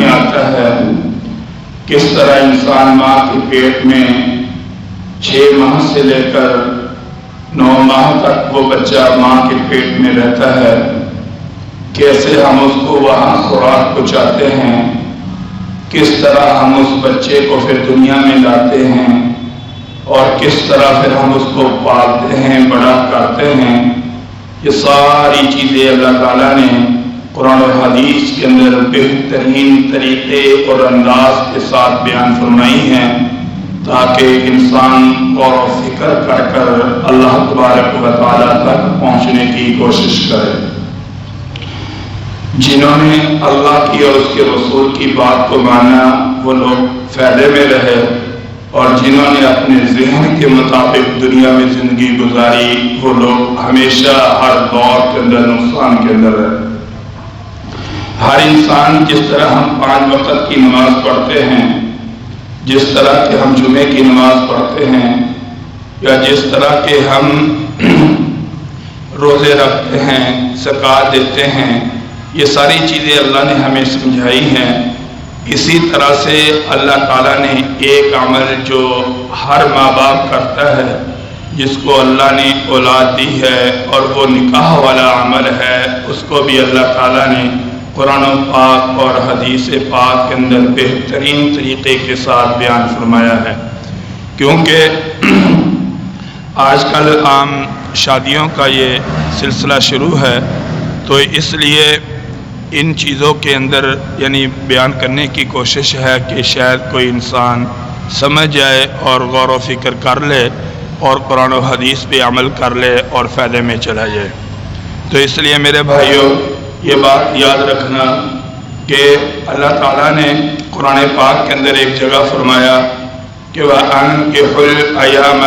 میں آتا ہے کس طرح انسان ماں کے پیٹ میں 6 ماہ سے لے کر 9 ماہ تک وہ بچہ ماں کے پیٹ میں رہتا ہے، کیسے ہم اس کو وہاں خوراک پہنچاتے ہیں، کس طرح ہم اس بچے کو پھر دنیا میں لاتے ہیں اور کس طرح پھر ہم اس کو پالتے ہیں، بڑا کرتے ہیں، یہ ساری چیزیں اللہ تعالیٰ نے قرآن و حدیث کے اندر بہترین طریقے اور انداز کے ساتھ بیان فرمائی ہیں تاکہ انسان غور و فکر کر کر اللہ تبارک و تعالیٰ تک پہنچنے کی کوشش کرے۔ جنہوں نے اللہ کی اور اس کے رسول کی بات کو مانا وہ لوگ فائدے میں رہے، اور جنہوں نے اپنے ذہن کے مطابق دنیا میں زندگی گزاری وہ لوگ ہمیشہ ہر دور کے اندر نقصان کے اندر رہے۔ ہر انسان جس طرح ہم 5 وقت کی نماز پڑھتے ہیں، جس طرح کہ ہم جمعے کی نماز پڑھتے ہیں، یا جس طرح کہ ہم روزے رکھتے ہیں، زکوٰۃ دیتے ہیں، یہ ساری چیزیں اللہ نے ہمیں سمجھائی ہیں۔ اسی طرح سے اللہ تعالیٰ نے ایک عمل جو ہر ماں باپ کرتا ہے، جس کو اللہ نے اولاد دی ہے اور وہ نکاح والا عمل ہے، اس کو بھی اللہ تعالیٰ نے قرآن پاک اور حدیث پاک کے اندر بہترین طریقے کے ساتھ بیان فرمایا ہے۔ کیونکہ آج کل عام شادیوں کا یہ سلسلہ شروع ہے، تو اس لیے ان چیزوں کے اندر یعنی بیان کرنے کی کوشش ہے کہ شاید کوئی انسان سمجھ جائے اور غور و فکر کر لے اور قرآن و حدیث پہ عمل کر لے اور فائدے میں چلا جائے۔ تو اس لیے میرے بھائیوں یہ بات یاد رکھنا کہ اللہ تعالیٰ نے قرآن پاک کے اندر ایک جگہ فرمایا کہ وَأَنكِحُوا الْأَيَامَ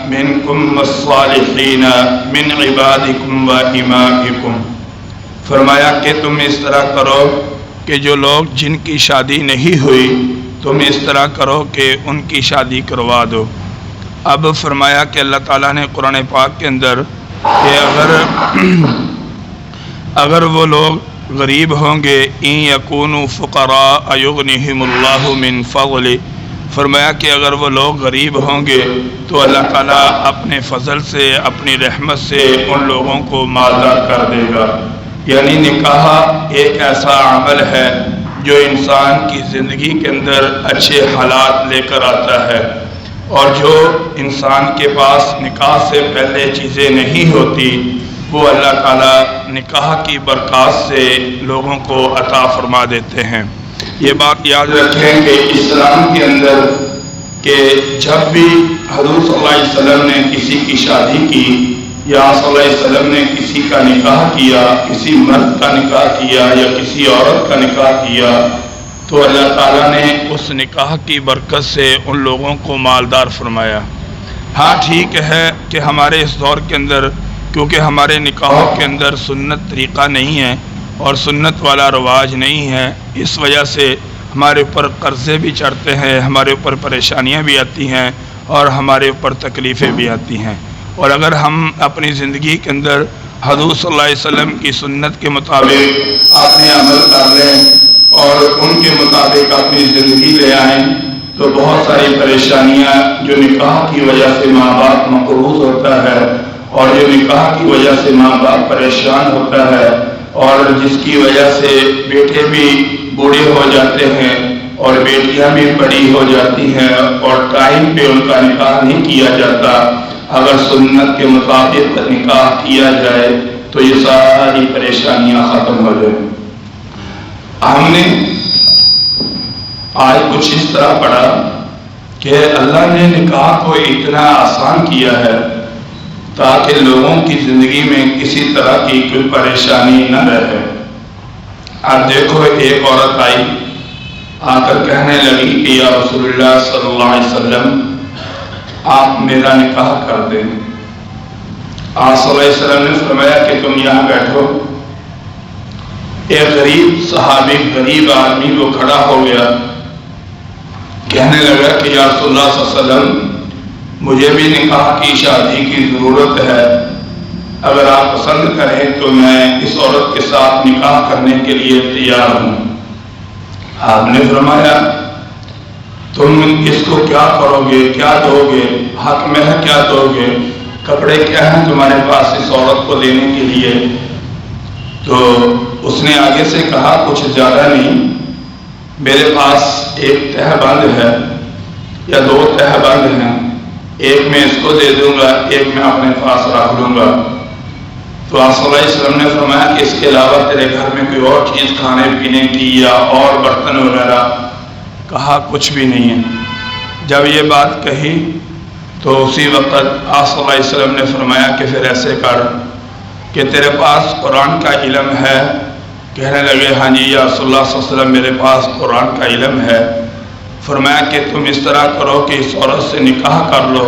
مِنكُمْ وَالصَّالِحِينَ مِنْ عِبَادِكُمْ وَإِمَائِكُمْ، فرمایا کہ تم اس طرح کرو کہ جو لوگ جن کی شادی نہیں ہوئی تم اس طرح کرو کہ ان کی شادی کروا دو۔ اب فرمایا کہ اللہ تعالیٰ نے قرآن پاک کے اندر کہ اگر وہ لوگ غریب ہوں گے ان یکونوا فقراء یغنیہم اللہ من فضلہ، فرمایا کہ اگر وہ لوگ غریب ہوں گے تو اللہ تعالیٰ اپنے فضل سے اپنی رحمت سے ان لوگوں کو مالدار کر دے گا۔ یعنی نکاح ایک ایسا عمل ہے جو انسان کی زندگی کے اندر اچھے حالات لے کر آتا ہے، اور جو انسان کے پاس نکاح سے پہلے چیزیں نہیں ہوتی وہ اللہ تعالیٰ نکاح کی برکات سے لوگوں کو عطا فرما دیتے ہیں۔ یہ بات یاد رکھیں کہ اسلام کے اندر کہ جب بھی حضور صلی اللہ علیہ وسلم نے کسی کی شادی کی یا صلی اللہ علیہ وسلم نے کسی کا نکاح کیا، کسی مرد کا نکاح کیا یا کسی عورت کا نکاح کیا، تو اللہ تعالیٰ نے اس نکاح کی برکت سے ان لوگوں کو مالدار فرمایا۔ ہاں ٹھیک ہے کہ ہمارے اس دور کے اندر کیونکہ ہمارے نکاحوں کے اندر سنت طریقہ نہیں ہے اور سنت والا رواج نہیں ہے، اس وجہ سے ہمارے اوپر قرضے بھی چڑھتے ہیں، ہمارے اوپر پریشانیاں بھی آتی ہیں اور ہمارے اوپر تکلیفیں بھی آتی ہیں۔ اور اگر ہم اپنی زندگی کے اندر حضور صلی اللہ علیہ وسلم کی سنت کے مطابق اپنے عمل کر لیں اور ان کے مطابق اپنی زندگی لے آئیں تو بہت ساری پریشانیاں جو نکاح کی وجہ سے ماں باپ مقروض ہوتا ہے اور جو نکاح کی وجہ سے ماں باپ پریشان ہوتا ہے اور جس کی وجہ سے بیٹے بھی بوڑھے ہو جاتے ہیں اور بیٹیاں بھی بڑی ہو جاتی ہیں اور ٹائم پہ ان کا نکاح نہیں کیا جاتا، اگر سنت کے مطابق نکاح کیا جائے تو یہ ساری پریشانیاں ختم ہو جائیں۔ ہم نے آج کچھ اس طرح پڑھا کہ اللہ نے نکاح کو اتنا آسان کیا ہے تاکہ لوگوں کی زندگی میں کسی طرح کی کوئی پریشانی نہ رہے۔ اب دیکھو ایک عورت آئی آ کر کہنے لگی کہ یا رسول اللہ صلی اللہ علیہ وسلم آپ میرا نکاح کر دیں۔ آپ صلی اللہ علیہ وسلم نے فرمایا کہ تم یہاں بیٹھو۔ ایک غریب صحابی غریب آدمی وہ کھڑا ہو گیا، کہنے لگا کہ یا رسول اللہ صلی اللہ علیہ وسلم مجھے بھی نکاح کی شادی کی ضرورت ہے، اگر آپ پسند کریں تو میں اس عورت کے ساتھ نکاح کرنے کے لیے تیار ہوں۔ آپ نے فرمایا تم اس کو کیا کرو گے، کیا دو گے، حق میں ہے کیا دو گے، کپڑے کیا ہیں تمہارے پاس اس عورت کو دینے کے لیے؟ تو اس نے آگے سے کہا کچھ زیادہ نہیں، میرے پاس ایک تہ بند ہے یا 2 تہ بند ہیں، ایک میں اس کو دے دوں گا، ایک میں اپنے پاس رکھ لوں گا۔ تو آپ صلی اللہ علیہ وسلم نے فرمایا کہ اس کے علاوہ تیرے گھر میں کوئی اور چیز کھانے پینے کی یا اور برتن وغیرہ؟ کہا کچھ بھی نہیں ہے۔ جب یہ بات کہی تو اسی وقت آپ صلی اللہ علیہ وسلم نے فرمایا کہ پھر ایسے کر کہ تیرے پاس قرآن کا علم ہے؟ کہنے لگے ہاں جی یا رسول اللہ صلی اللہ علیہ وسلم میرے پاس قرآن کا علم ہے۔ فرمایا کہ تم اس طرح کرو کہ اس عورت سے نکاح کر لو،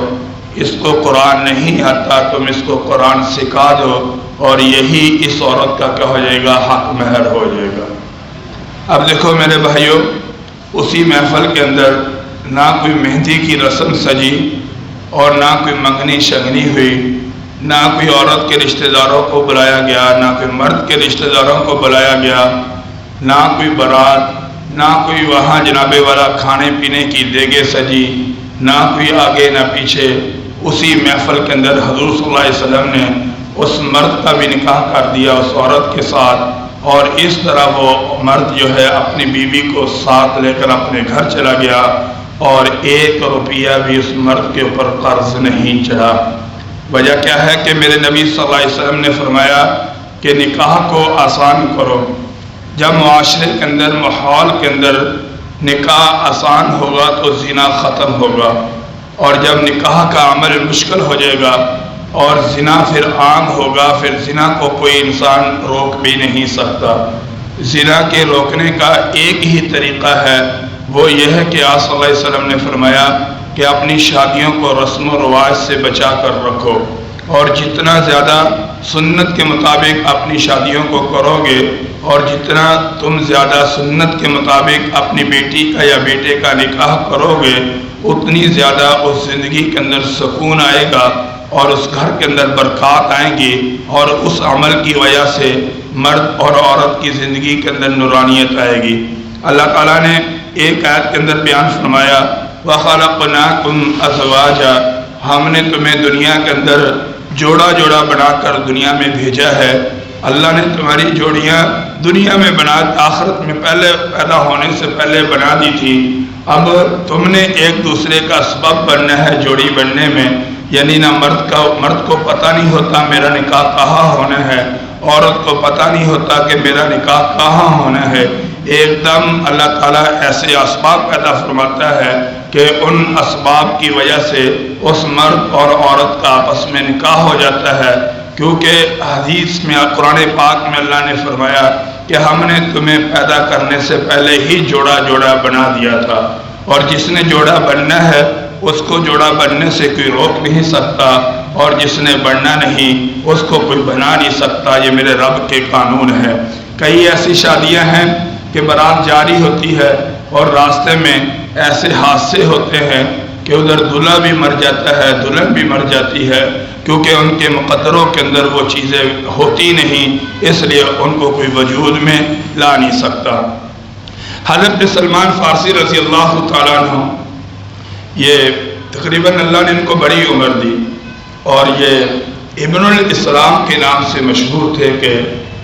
اس کو قرآن نہیں آتا، تم اس کو قرآن سکھا دو اور یہی اس عورت کا کیا ہو جائے گا، حق مہر ہو جائے گا۔ اب دیکھو میرے بھائیوں، اسی محفل کے اندر نہ کوئی مہندی کی رسم سجی اور نہ کوئی منگنی شگنی ہوئی، نہ کوئی عورت کے رشتہ داروں کو بلایا گیا، نہ کوئی مرد کے رشتہ داروں کو بلایا گیا، نہ کوئی بارات، نہ کوئی وہاں جناب والا کھانے پینے کی دیگیں سجی، نہ کوئی آگے نہ پیچھے۔ اسی محفل کے اندر حضور صلی اللہ علیہ وسلم نے اس مرد کا بھی نکاح کر دیا اس عورت کے ساتھ، اور اس طرح وہ مرد جو ہے اپنی بیوی کو ساتھ لے کر اپنے گھر چلا گیا، اور 1 روپیہ بھی اس مرد کے اوپر قرض نہیں چڑھا۔ وجہ کیا ہے کہ میرے نبی صلی اللہ علیہ وسلم نے فرمایا کہ نکاح کو آسان کرو۔ جب معاشرے کے اندر، ماحول کے اندر نکاح آسان ہوگا تو زنا ختم ہوگا، اور جب نکاح کا عمل مشکل ہو جائے گا اور زنا پھر عام ہوگا، پھر زنا کو کوئی انسان روک بھی نہیں سکتا۔ زنا کے روکنے کا ایک ہی طریقہ ہے، وہ یہ ہے کہ آپ صلی اللہ علیہ وسلم نے فرمایا کہ اپنی شادیوں کو رسم و رواج سے بچا کر رکھو، اور جتنا زیادہ سنت کے مطابق اپنی شادیوں کو کرو گے اور جتنا تم زیادہ سنت کے مطابق اپنی بیٹی کا یا بیٹے کا نکاح کرو گے، اتنی زیادہ اس زندگی کے اندر سکون آئے گا اور اس گھر کے اندر برکات آئیں گی، اور اس عمل کی وجہ سے مرد اور عورت کی زندگی کے اندر نورانیت آئے گی۔ اللہ تعالیٰ نے ایک آیت کے اندر بیان فرمایا وَخَلَقْنَاكُمْ أَزْوَاجًا، ہم نے تمہیں دنیا کے اندر جوڑا جوڑا بنا کر دنیا میں بھیجا ہے۔ اللہ نے تمہاری جوڑیاں دنیا میں بنا، آخرت میں پہلے پیدا ہونے سے پہلے بنا دی تھی، اب تم نے ایک دوسرے کا سبب بننا ہے جوڑی بننے میں، یعنی نہ مرد کو پتہ نہیں ہوتا میرا نکاح کہاں ہونا ہے، عورت کو پتہ نہیں ہوتا کہ میرا نکاح کہاں ہونا ہے۔ ایک دم اللہ تعالیٰ ایسے اسباب پیدا فرماتا ہے کہ ان اسباب کی وجہ سے اس مرد اور عورت کا آپس میں نکاح ہو جاتا ہے، کیونکہ حدیث میں قرآن پاک میں اللہ نے فرمایا کہ ہم نے تمہیں پیدا کرنے سے پہلے ہی جوڑا جوڑا بنا دیا تھا، اور جس نے جوڑا بننا ہے اس کو جوڑا بننے سے کوئی روک نہیں سکتا، اور جس نے بننا نہیں اس کو کوئی بنا نہیں سکتا۔ یہ میرے رب کے قانون ہے۔ کئی ایسی شادیاں ہیں کہ بارات جاری ہوتی ہے اور راستے میں ایسے حادثے ہوتے ہیں کہ ادھر دلہا بھی مر جاتا ہے، دلہن بھی مر جاتی ہے، کیونکہ ان کے مقدروں کے اندر وہ چیزیں ہوتی نہیں، اس لیے ان کو کوئی وجود میں لا نہیں سکتا۔ حضرت سلمان فارسی رضی اللہ تعالیٰ عنہ، یہ تقریباً اللہ نے ان کو بڑی عمر دی، اور یہ ابن الاسلام کے نام سے مشہور تھے کہ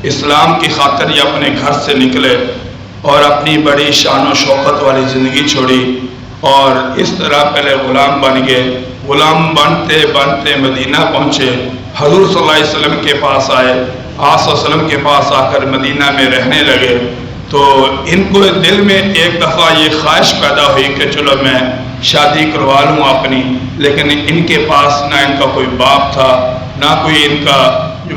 اسلام کی خاطر یہ اپنے گھر سے نکلے اور اپنی بڑی شان و شوکت والی زندگی چھوڑی، اور اس طرح پہلے غلام بن گئے۔ غلام بنتے بنتے مدینہ پہنچے، حضور صلی اللہ علیہ وسلم کے پاس آئے، آپ صلی اللہ علیہ وسلم کے پاس آ کر مدینہ میں رہنے لگے۔ تو ان کو دل میں ایک دفعہ یہ خواہش پیدا ہوئی کہ چلو میں شادی کروا لوں اپنی، لیکن ان کے پاس نہ ان کا کوئی باپ تھا، نہ کوئی ان کا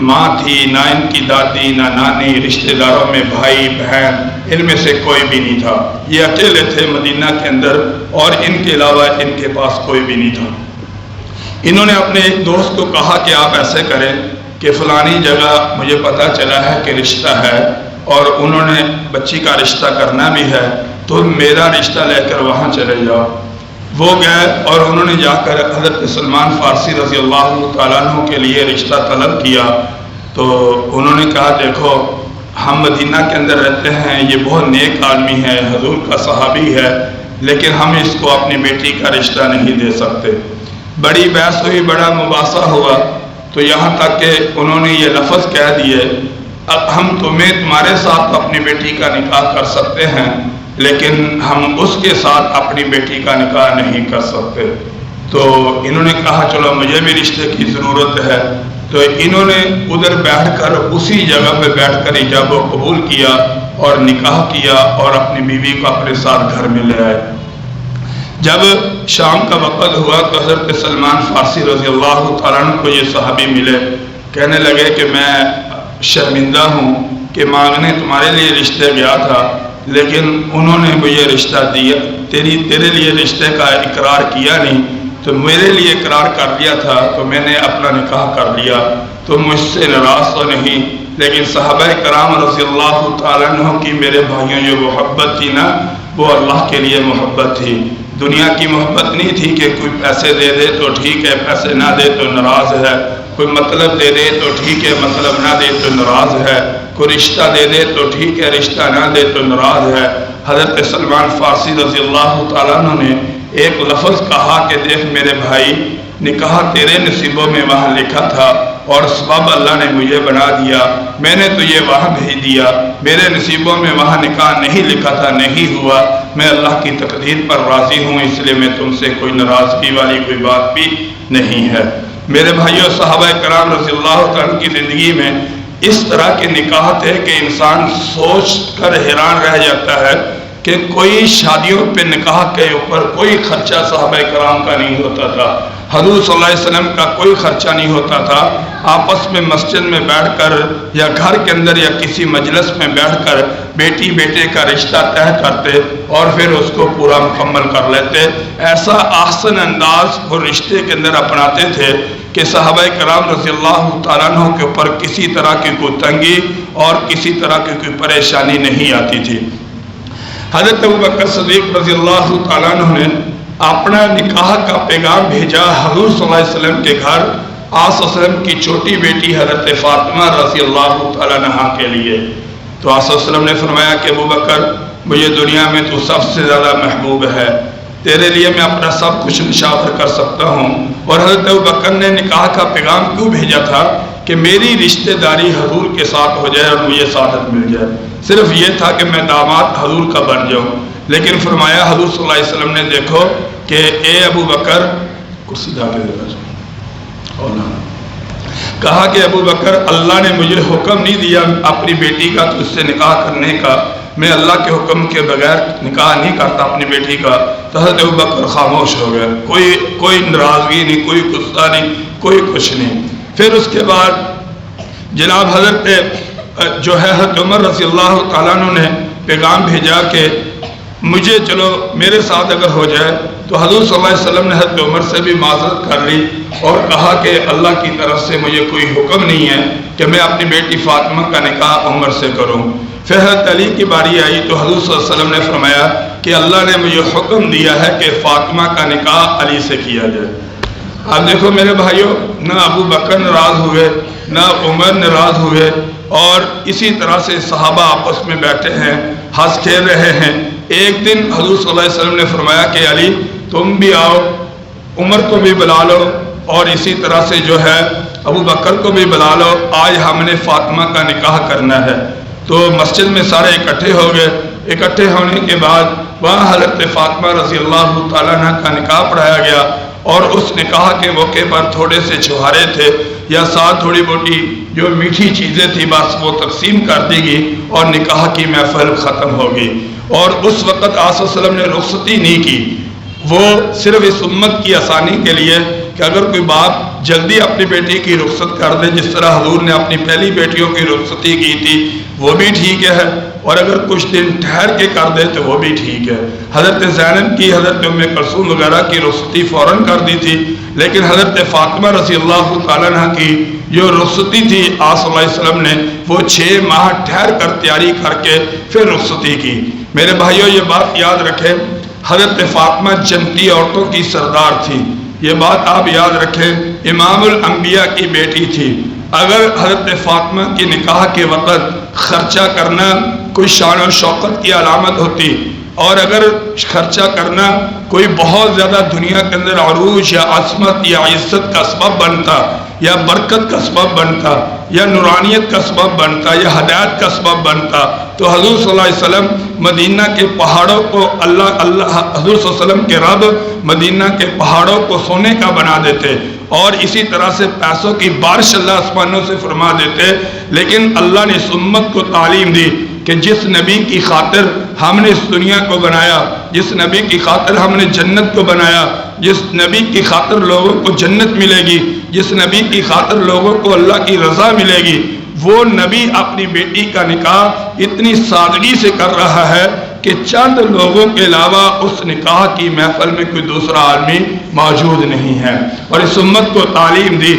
ماں تھی، نہ ان کی دادی، نہ نانی، رشتہ داروں میں بھائی بہن ان میں سے کوئی بھی نہیں تھا۔ یہ اکیلے تھے مدینہ کے اندر، اور ان کے علاوہ ان کے پاس کوئی بھی نہیں تھا۔ انہوں نے اپنے ایک دوست کو کہا کہ آپ ایسے کریں کہ فلانی جگہ مجھے پتہ چلا ہے کہ رشتہ ہے، اور انہوں نے بچی کا رشتہ کرنا بھی ہے، تو میرا رشتہ لے کر وہاں چلے جاؤ۔ وہ گئے اور انہوں نے جا کر حضرت سلمان فارسی رضی اللہ تعالیٰ عنہ کے لیے رشتہ طلب کیا۔ تو انہوں نے کہا دیکھو ہم مدینہ کے اندر رہتے ہیں، یہ بہت نیک آدمی ہے، حضور کا صحابی ہے، لیکن ہم اس کو اپنی بیٹی کا رشتہ نہیں دے سکتے۔ بڑی بحث ہوئی، بڑا مباحثہ ہوا، تو یہاں تک کہ انہوں نے یہ لفظ کہہ دیے، اب ہم تمہارے ساتھ اپنی بیٹی کا نکاح کر سکتے ہیں، لیکن ہم اس کے ساتھ اپنی بیٹی کا نکاح نہیں کر سکتے۔ تو انہوں نے کہا چلو مجھے بھی رشتے کی ضرورت ہے، تو انہوں نے ادھر بیٹھ کر اسی جگہ پہ بیٹھ کر ایجاب و قبول کیا اور نکاح کیا اور اپنی بیوی کو اپنے ساتھ گھر میں لے آئے۔ جب شام کا وقت ہوا تو حضرت سلمان فارسی رضی اللہ تعالیٰ عنہ کو یہ صحابی ملے، کہنے لگے کہ میں شرمندہ ہوں کہ مانگنے تمہارے لیے رشتے گیا تھا، لیکن انہوں نے مجھے رشتہ دیا، تیرے لیے رشتے کا اقرار کیا نہیں، تو میرے لیے اقرار کر لیا تھا تو میں نے اپنا نکاح کر لیا، تو مجھ سے ناراض تو نہیں، لیکن صحابہ کرام رضی اللہ تعالیٰ عنہ کی میرے بھائیوں جو محبت تھی نا، وہ اللہ کے لیے محبت تھی، دنیا کی محبت نہیں تھی کہ کوئی پیسے دے دے تو ٹھیک ہے، پیسے نہ دے تو ناراض ہے، کوئی مطلب دے دے تو ٹھیک ہے، مطلب نہ دے تو ناراض ہے، کوئی رشتہ دے دے تو ٹھیک ہے، رشتہ نہ دے تو ناراض ہے۔ حضرت سلمان فارسی رضی اللہ تعالیٰ عنہ نے ایک لفظ کہا کہ دیکھ میرے بھائی، نکاح تیرے نصیبوں میں وہاں لکھا تھا اور سبب اللہ نے مجھے بنا دیا، میں نے تو یہ وہاں بھیج دیا، میرے نصیبوں میں وہاں نکاح نہیں لکھا تھا، نہیں ہوا، میں اللہ کی تقدیر پر راضی ہوں، اس لیے میں تم سے کوئی ناراضگی والی کوئی بات بھی نہیں ہے۔ میرے بھائیوں، صحابہ کرام رضی اللہ عنہ کی زندگی میں اس طرح کے نکاح تھے کہ انسان سوچ کر حیران رہ جاتا ہے کہ کوئی شادیوں پہ نکاح کے اوپر کوئی خرچہ صحابہ کرام کا نہیں ہوتا تھا، حضور صلی اللہ علیہ وسلم کا کوئی خرچہ نہیں ہوتا تھا، آپس میں مسجد میں بیٹھ کر یا گھر کے اندر یا کسی مجلس میں بیٹھ کر بیٹی بیٹے کا رشتہ طے کرتے اور پھر اس کو پورا مکمل کر لیتے۔ ایسا احسن انداز وہ رشتے کے اندر اپناتے تھے کہ صحابہ کرام رضی اللہ تعالیٰ عنہ کے اوپر کسی طرح کی کوئی تنگی اور کسی طرح کی کوئی پریشانی نہیں آتی تھی۔ حضرت ابوبکر صدیق رضی اللہ تعالیٰ عنہ نے اپنا نکاح کا پیغام بھیجا حضور صلی اللہ علیہ وسلم کے گھر، آقا صلی اللہ علیہ وسلم کی چھوٹی بیٹی حضرت فاطمہ رضی اللہ تعالیٰ عنہ کے لیے۔ تو آقا صلی اللہ علیہ وسلم نے فرمایا کہ ابوبکر، مجھے دنیا میں تو سب سے زیادہ محبوب ہے، تیرے لیے میں اپنا سب کچھ نشاور کر سکتا ہوں۔ اور حضرت ابوبکر نے نکاح کا پیغام کیوں بھیجا تھا کہ میری رشتہ داری حضور کے ساتھ ہو جائے اور مجھے سعادت مل جائے، صرف یہ تھا کہ میں داماد حضور کا بن جاؤں۔ لیکن فرمایا حضور صلی اللہ علیہ وسلم نے دیکھو کہ اے ابوبکر، کرسی ڈال کے دیکھا، کہا کہ ابوبکر، اللہ نے مجھے حکم نہیں دیا اپنی بیٹی کا تو اس سے نکاح کرنے کا، میں اللہ کے حکم کے بغیر نکاح نہیں کرتا اپنی بیٹی کا۔ تو حضرت ابوبکر خاموش ہو گیا، کوئی ناراضگی نہیں، کوئی غصہ نہیں، کوئی کچھ نہیں۔ پھر اس کے بعد جناب حضرت جو ہے حضرت عمر رضی اللہ تعالیٰ عنہ نے پیغام بھیجا کہ مجھے چلو میرے ساتھ اگر ہو جائے، تو حضور صلی اللہ علیہ وسلم نے حضرت عمر سے بھی معذرت کر لی اور کہا کہ اللہ کی طرف سے مجھے کوئی حکم نہیں ہے کہ میں اپنی بیٹی فاطمہ کا نکاح عمر سے کروں۔ پھر حضرت علی کی باری آئی تو حضور صلی اللہ علیہ وسلم نے فرمایا کہ اللہ نے مجھے حکم دیا ہے کہ فاطمہ کا نکاح علی سے کیا جائے۔ اب دیکھو میرے بھائیوں، نہ ابو بکر ناراض ہوئے، نہ عمر ناراض ہوئے، اور اسی طرح سے صحابہ آپس میں بیٹھے ہیں، ہنس کھیل رہے ہیں۔ ایک دن حضور صلی اللہ علیہ وسلم نے فرمایا کہ علی تم بھی آؤ، عمر کو بھی بلا لو، اور اسی طرح سے جو ہے ابو بکر کو بھی بلا لو، آج ہم نے فاطمہ کا نکاح کرنا ہے۔ تو مسجد میں سارے اکٹھے ہو گئے۔ اکٹھے ہونے کے بعد وہاں حضرت فاطمہ رضی اللہ تعالیٰ عنہ کا نکاح پڑھایا گیا، اور اس نکاح کے موقع پر تھوڑے سے چھوارے تھے یا ساتھ تھوڑی موٹی جو میٹھی چیزیں تھی بس وہ تقسیم کر دی گئی اور نکاح کی محفل ختم ہو گئی۔ اور اس وقت آقا صلی اللہ علیہ وسلم نے رخصتی نہیں کی، وہ صرف اس امت کی آسانی کے لیے کہ اگر کوئی باپ جلدی اپنی بیٹی کی رخصت کر دے، جس طرح حضور نے اپنی پہلی بیٹیوں کی رخصتی کی تھی وہ بھی ٹھیک ہے، اور اگر کچھ دن ٹھہر کے کر دے تو وہ بھی ٹھیک ہے۔ حضرت زینب کی، حضرت ام کلثوم وغیرہ کی رخصتی فوراً کر دی تھی، لیکن حضرت فاطمہ رضی اللہ تعالیٰ عنہ کی جو رخصتی تھی آپ صلی اللہ علیہ وسلم نے وہ 6 ماہ ٹھہر کر تیاری کر کے پھر رخصتی کی۔ میرے بھائیوں یہ بات یاد رکھیں، حضرت فاطمہ جنتی عورتوں کی سردار تھی، یہ بات آپ یاد رکھیں، امام الانبیاء کی بیٹی تھی، اگر حضرت فاطمہ کی نکاح کے وقت خرچہ کرنا کوئی شان و شوقت کی علامت ہوتی، اور اگر خرچہ کرنا کوئی بہت زیادہ دنیا کے اندر عروج یا عظمت یا عزت کا سبب بنتا، یا برکت کا سبب بنتا، یا نورانیت کا سبب بنتا، یا ہدایت کا سبب بنتا، تو حضور صلی اللہ علیہ وسلم مدینہ کے پہاڑوں کو حضور صلی اللہ علیہ وسلم کے رب مدینہ کے پہاڑوں کو سونے کا بنا دیتے، اور اسی طرح سے پیسوں کی بارش اللہ آسمانوں سے فرما دیتے۔ لیکن اللہ نے اس امت کو تعلیم دی کہ جس نبی کی خاطر ہم نے اس دنیا کو بنایا، جس نبی کی خاطر ہم نے جنت کو بنایا، جس نبی کی خاطر لوگوں کو جنت ملے گی، جس نبی کی خاطر لوگوں کو اللہ کی رضا ملے گی، وہ نبی اپنی بیٹی کا نکاح اتنی سادگی سے کر رہا ہے کہ چند لوگوں کے علاوہ اس نکاح کی محفل میں کوئی دوسرا آدمی موجود نہیں ہے۔ اور اس امت کو تعلیم دی،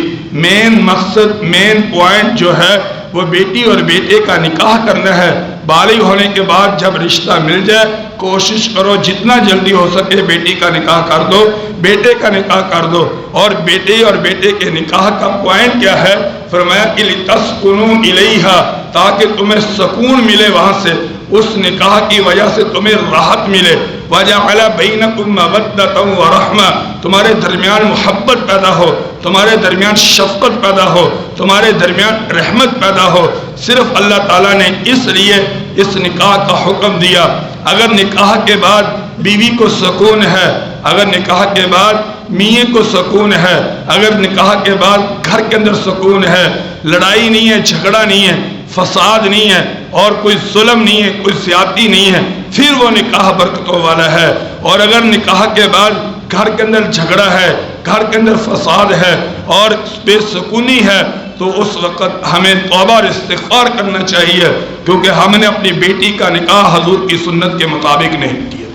مین مقصد، مین پوائنٹ جو ہے وہ بیٹی اور بیٹے کا نکاح کرنا ہے۔ بالغ ہونے کے بعد جب رشتہ مل جائے کوشش کرو جتنا جلدی ہو سکے بیٹی کا نکاح کر دو، بیٹے کا نکاح کر دو۔ اور بیٹے اور بیٹے کے نکاح کا پوائنٹ کیا ہے؟ فرمایا کہ لِتَسْكُنُوا إِلَيْهَا، تاکہ تمہیں سکون ملے، وہاں سے اس نکاح کی وجہ سے تمہیں راحت ملے۔ وَجَعَلَ بَيْنَكُمْ مَوَدَّةً وَرَحْمَةً، تمہارے درمیان محبت پیدا ہو، تمہارے درمیان شفقت پیدا ہو، تمہارے درمیان رحمت پیدا ہو۔ صرف اللہ تعالیٰ نے اس لیے اس نکاح کا حکم دیا۔ اگر نکاح کے بعد بیوی کو سکون ہے، اگر نکاح کے بعد میاں کو سکون ہے، اگر نکاح کے بعد گھر کے اندر سکون ہے، لڑائی نہیں ہے، جھگڑا نہیں ہے، فساد نہیں ہے، اور کوئی ظلم نہیں ہے، کوئی زیادتی نہیں ہے، پھر وہ نکاح برکتوں والا ہے۔ اور اگر نکاح کے بعد گھر کے اندر جھگڑا ہے، گھر کے اندر فساد ہے اور بے سکونی ہے، تو اس وقت ہمیں توبہ اور استغفار کرنا چاہیے، کیونکہ ہم نے اپنی بیٹی کا نکاح حضور کی سنت کے مطابق نہیں کیا،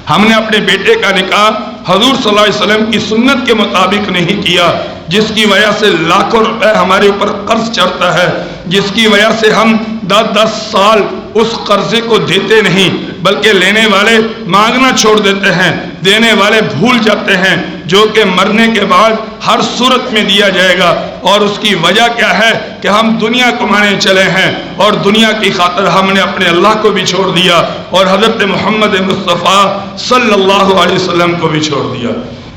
ہم نے اپنے بیٹے کا نکاح حضور صلی اللہ علیہ وسلم کی سنت کے مطابق نہیں کیا، جس کی وجہ سے لاکھوں روپے ہمارے اوپر قرض چڑھتا ہے، جس کی وجہ سے ہم 10 سال اس قرضے کو دیتے نہیں، بلکہ لینے والے مانگنا چھوڑ دیتے ہیں، دینے والے بھول جاتے ہیں، جو کہ مرنے کے بعد ہر صورت میں دیا جائے گا۔ اور اس کی وجہ کیا ہے کہ ہم دنیا کمانے چلے ہیں، اور دنیا کی خاطر ہم نے اپنے اللہ کو بھی چھوڑ دیا، اور حضرت محمد مصطفیٰ صلی اللہ علیہ وسلم کو بھی چھوڑ دیا۔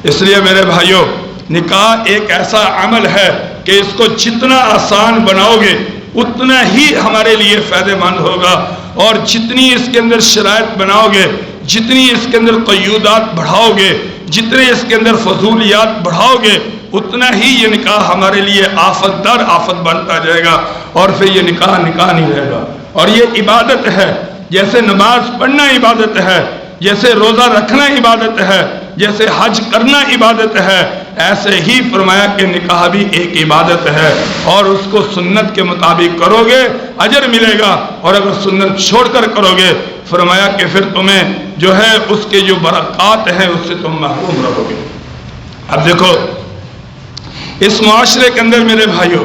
اس لیے میرے بھائیوں، نکاح ایک ایسا عمل ہے کہ اس کو جتنا آسان بناؤ گے اتنا ہی ہمارے لیے فائدہ مند ہوگا، اور جتنی اس کے اندر شرائط بناؤ گے، جتنی اس کے اندر قیودات بڑھاؤ گے، جتنے اس کے اندر فضولیات بڑھاؤ گے، اتنا ہی یہ نکاح ہمارے لیے آفت در آفت بنتا جائے گا، اور پھر یہ نکاح نہیں رہے گا۔ اور یہ عبادت ہے، جیسے نماز پڑھنا عبادت ہے، جیسے روزہ رکھنا عبادت ہے، جیسے حج کرنا عبادت ہے، ایسے ہی فرمایا کہ نکاح بھی ایک عبادت ہے، اور اس کو سنت کے مطابق کرو گے اجر ملے گا، اور اگر سنت چھوڑ کر کرو گے فرمایا کہ پھر تمہیں جو ہے اس کے جو برکات ہیں اس سے تم محروم رہو گے۔ اب دیکھو اس معاشرے کے اندر میرے بھائیوں،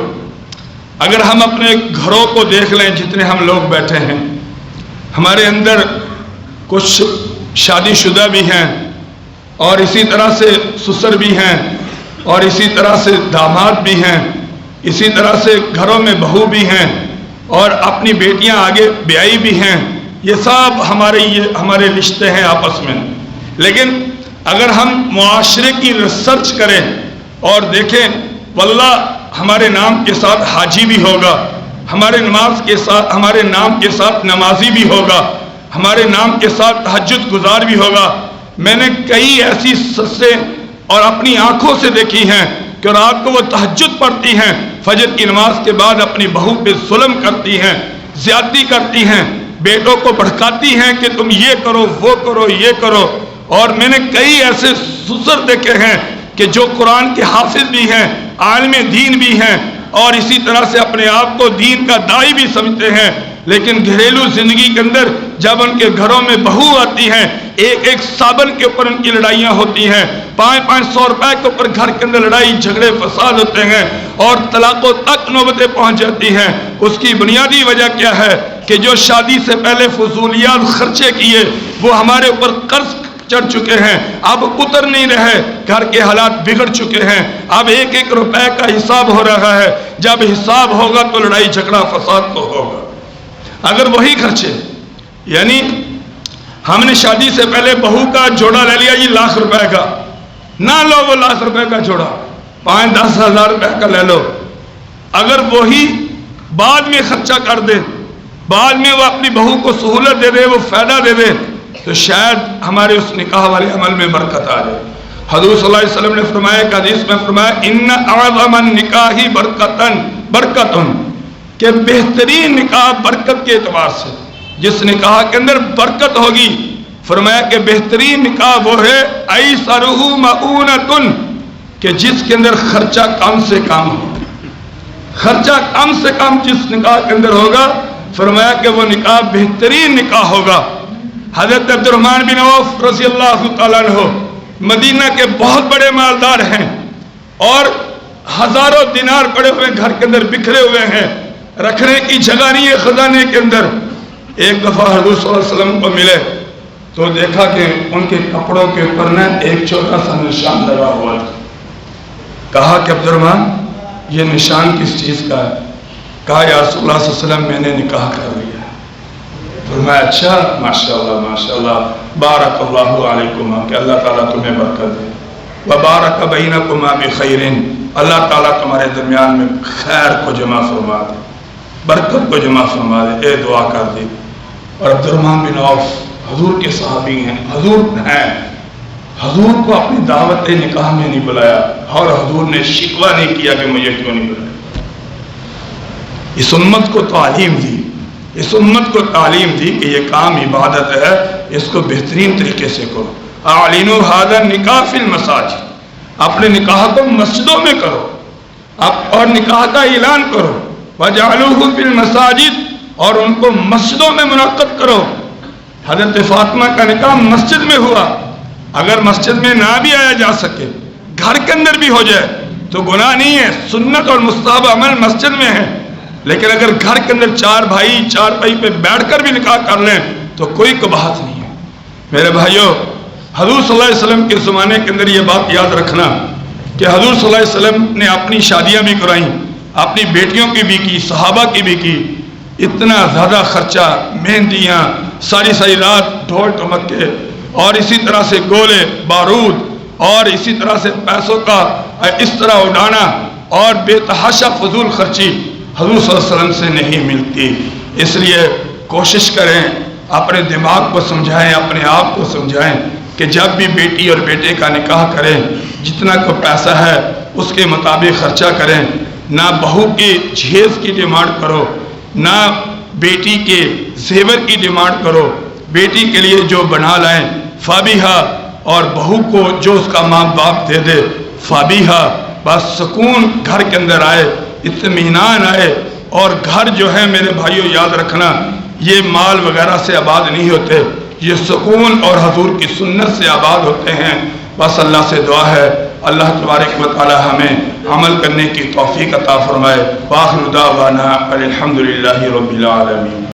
اگر ہم اپنے گھروں کو دیکھ لیں، جتنے ہم لوگ بیٹھے ہیں، ہمارے اندر کچھ شادی شدہ بھی ہیں، اور اسی طرح سے سسر بھی ہیں، اور اسی طرح سے داماد بھی ہیں، اسی طرح سے گھروں میں بہو بھی ہیں، اور اپنی بیٹیاں آگے بیائی بھی ہیں۔ یہ سب ہمارے رشتے ہیں آپس میں۔ لیکن اگر ہم معاشرے کی ریسرچ کریں اور دیکھیں، واللہ ہمارے نام کے ساتھ حاجی بھی ہوگا، ہمارے نام کے ساتھ نمازی بھی ہوگا، ہمارے نام کے ساتھ تہجد گزار بھی ہوگا۔ میں نے کئی ایسی سسیں اور اپنی آنکھوں سے دیکھی ہیں کہ رات کو وہ تہجد پڑھتی ہیں، فجر کی نماز کے بعد اپنی بہو پہ ظلم کرتی ہیں، زیادتی کرتی ہیں، بیٹوں کو بھڑکاتی ہیں کہ تم یہ کرو، وہ کرو، یہ کرو۔ اور میں نے کئی ایسے سسر دیکھے ہیں کہ جو قرآن کے حافظ بھی ہیں، عالم دین بھی ہیں، اور اسی طرح سے اپنے آپ کو دین کا داعی بھی سمجھتے ہیں، لیکن گھریلو زندگی کے اندر جب ان کے گھروں میں بہو آتی ہیں، ایک صابن کے اوپر ان کی لڑائیاں ہوتی ہیں، 500 روپے کے اوپر گھر کے اندر لڑائی جھگڑے فساد ہوتے ہیں، اور طلاقوں تک نوبتیں پہنچ جاتی ہیں۔ اس کی بنیادی وجہ کیا ہے کہ جو شادی سے پہلے فضولیات خرچے کیے وہ ہمارے اوپر قرض چڑھ چکے ہیں، اب اتر نہیں رہے، گھر کے حالات بگڑ چکے ہیں، اب ایک ایک روپے کا حساب ہو رہا ہے، جب حساب ہوگا تو لڑائی جھگڑا فساد تو ہوگا۔ اگر وہی خرچے، یعنی ہم نے شادی سے پہلے بہو کا جوڑا لے لیا جی ₹1,00,000 کا، نہ لو وہ ₹1,00,000 کا جوڑا، 5-10 ہزار روپے کا لے لو، اگر وہی بعد میں خرچہ کر دے، بعد میں وہ اپنی بہو کو سہولت دے دے، وہ فائدہ دے دے، تو شاید ہمارے اس نکاح والے عمل میں برکت آ جائے۔ حضور صلی اللہ علیہ وسلم نے فرمایا، ایک حدیث میں فرمایا، ان اعظم النکاح برکتن، کہ بہترین نکاح برکت کے اعتبار سے، جس نکاح کے اندر برکت ہوگی، فرمایا کہ بہترین نکاح وہ ہے ایسرہ مؤونۃ، کہ جس کے اندر خرچہ کم سے کم ہو، خرچہ کم سے کم جس نکاح کے اندر ہوگا، فرمایا کہ وہ نکاح بہترین نکاح ہوگا۔ حضرت عبد الرحمن بن عوف رضی اللہ تعالیٰ عنہ مدینہ کے بہت بڑے مالدار ہیں، اور ہزاروں دینار پڑے ہوئے گھر کے اندر بکھرے ہوئے ہیں، رکھنے کی جگہ نہیں ہے خزانے کے اندر۔ ایک دفعہ حضور صلی اللہ علیہ وسلم کو ملے تو دیکھا کہ ان کے کپڑوں کے اوپر نا ایک چھوٹا سا نشان لگا ہوا تھا۔ کہا کہ عبد الرحمن یہ نشان کس چیز کا ہے؟ کہا یا رسول اللہ صلی اللہ علیہ وسلم میں نے نکاح کر لیا ہے۔ فرمایا اچھا، ماشاءاللہ ماشاءاللہ، بارک اللہ علیکما، کہ اللہ تعالیٰ تمہیں برکت دے، وبارک بینکما بخیر، اللہ تعالیٰ تمہارے درمیان میں خیر کو جمع فرما دے، برکت کو جمع فرما دے، اے دعا کر دی۔ اور عبد الرحمن بن عوف حضور کے صحابی ہیں، حضور ہیں، حضور کو اپنی دعوت نکاح میں نہیں بلایا، اور حضور نے شکوہ نہیں کیا کہ مجھے کیوں نہیں بلایا۔ اس امت کو تعلیم دی، اس امت کو تعلیم دی کہ یہ کام عبادت ہے، اس کو بہترین طریقے سے کرو۔ اعلنوا ھذا النکاح فی المساجد، اپنے نکاح کو مسجدوں میں کرو، اور نکاح کا اعلان کرو۔ وجعلوہ فی المساجد، اور ان کو مسجدوں میں منعقد کرو۔ حضرت فاطمہ کا نکاح مسجد میں ہوا، اگر مسجد میں نہ بھی آیا جا سکے، گھر کے اندر بھی ہو جائے تو گناہ نہیں ہے، سنت اور مستحب عمل مسجد میں ہے، لیکن اگر گھر کے اندر چار بھائی چارپائی پہ بیٹھ کر بھی نکاح کر لیں تو کوئی قباحت نہیں ہے۔ میرے بھائیوں، حضور صلی اللہ علیہ وسلم کے زمانے کے اندر یہ بات یاد رکھنا کہ حضور صلی اللہ علیہ وسلم نے اپنی شادیاں بھی کرائیں، اپنی بیٹیوں کی بھی کی، صحابہ کی بھی کی، اتنا زیادہ خرچہ، مہندیاں، ساری ساری رات ڈھول ڈھمکے، اور اسی طرح سے گولے بارود، اور اسی طرح سے پیسوں کا اس طرح اڑانا، اور بے تحاشا فضول خرچی حضور صلی اللہ علیہ وسلم سے نہیں ملتی۔ اس لیے کوشش کریں، اپنے دماغ کو سمجھائیں، اپنے آپ کو سمجھائیں کہ جب بھی بیٹی اور بیٹے کا نکاح کریں، جتنا کو پیسہ ہے اس کے مطابق خرچہ کریں، نہ بہو کی جہیز کی ڈیمانڈ کرو، نہ بیٹی کے زیور کی ڈیمانڈ کرو، بیٹی کے لیے جو بنا لائیں فابیہا، اور بہو کو جو اس کا ماں باپ دے دے فابیہا، بس سکون گھر کے اندر آئے، اطمینان آئے۔ اور گھر جو ہے میرے بھائیوں یاد رکھنا، یہ مال وغیرہ سے آباد نہیں ہوتے، یہ سکون اور حضور کی سنت سے آباد ہوتے ہیں۔ بس اللہ سے دعا ہے اللہ تبارک و تعالی ہمیں عمل کرنے کی توفیق عطا فرمائے۔ وآخر دعوانا الحمدللہ رب العالمین۔